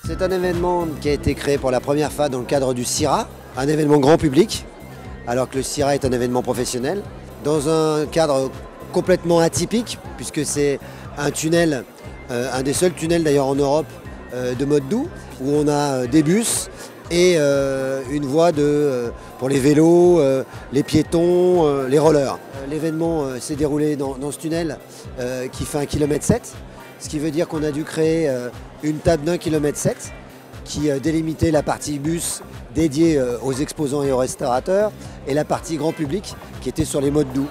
C'est un événement qui a été créé pour la première fois dans le cadre du CIRA, un événement grand public, alors que le CIRA est un événement professionnel, dans un cadre complètement atypique, puisque c'est un tunnel, un des seuls tunnels d'ailleurs en Europe de mode doux, où on a des bus et une voie pour les vélos, les piétons, les rollers. L'événement s'est déroulé dans ce tunnel qui fait 1,7 km, ce qui veut dire qu'on a dû créer une table d'1,7 km qui délimitait la partie bus dédiée aux exposants et aux restaurateurs et la partie grand public qui était sur les modes doux.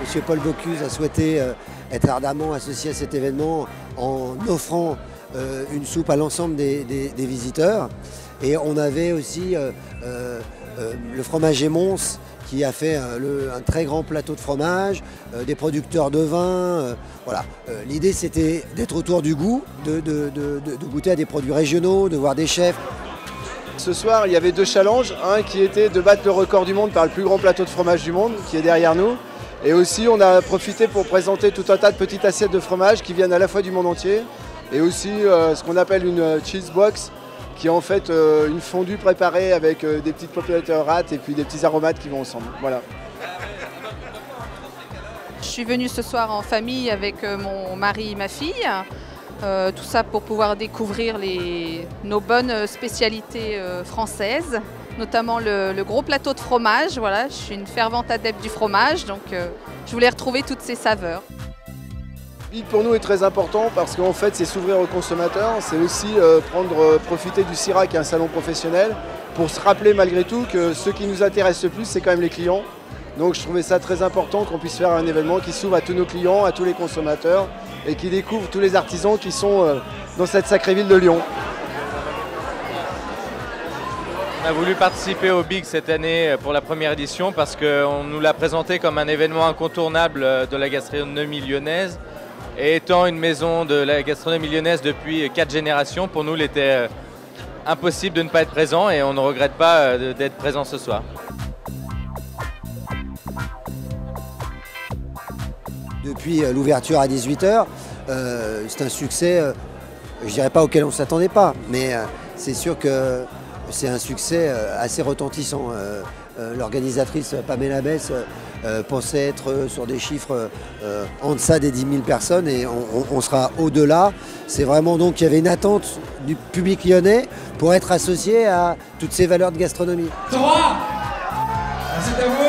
Monsieur Paul Bocuse a souhaité être ardemment associé à cet événement en offrant une soupe à l'ensemble des visiteurs. Et on avait aussi le fromager Mons qui a fait un très grand plateau de fromage, des producteurs de vin. Voilà. L'idée c'était d'être autour du goût, de goûter à des produits régionaux, de voir des chefs. Ce soir, il y avait 2 challenges. Un qui était de battre le record du monde par le plus grand plateau de fromage du monde, qui est derrière nous. Et aussi, on a profité pour présenter tout un tas de petites assiettes de fromage qui viennent à la fois du monde entier. Et aussi ce qu'on appelle une cheese box, qui est en fait une fondue préparée avec des petites pommes rate et puis des petits aromates qui vont ensemble. Voilà. Je suis venue ce soir en famille avec mon mari et ma fille. Tout ça pour pouvoir découvrir nos bonnes spécialités françaises, notamment le gros plateau de fromage. Voilà, je suis une fervente adepte du fromage, donc je voulais retrouver toutes ces saveurs. Le pour nous est très important parce qu'en fait c'est s'ouvrir aux consommateurs, c'est aussi profiter du CIRA qui est un salon professionnel pour se rappeler malgré tout que ce qui nous intéresse le plus c'est quand même les clients. Donc je trouvais ça très important qu'on puisse faire un événement qui s'ouvre à tous nos clients, à tous les consommateurs et qui découvre tous les artisans qui sont dans cette sacrée ville de Lyon. On a voulu participer au BIG cette année pour la première édition parce qu'on nous l'a présenté comme un événement incontournable de la gastronomie lyonnaise. Et étant une maison de la gastronomie lyonnaise depuis 4 générations, pour nous il était impossible de ne pas être présent et on ne regrette pas d'être présent ce soir. Depuis l'ouverture à 18 h, c'est un succès, je dirais pas auquel on ne s'attendait pas, mais c'est sûr que c'est un succès assez retentissant. L'organisatrice Pamela Bess pensait être sur des chiffres en deçà des 10 000 personnes et on sera au-delà. C'est vraiment donc qu'il y avait une attente du public lyonnais pour être associé à toutes ces valeurs de gastronomie. 3, c'est à vous.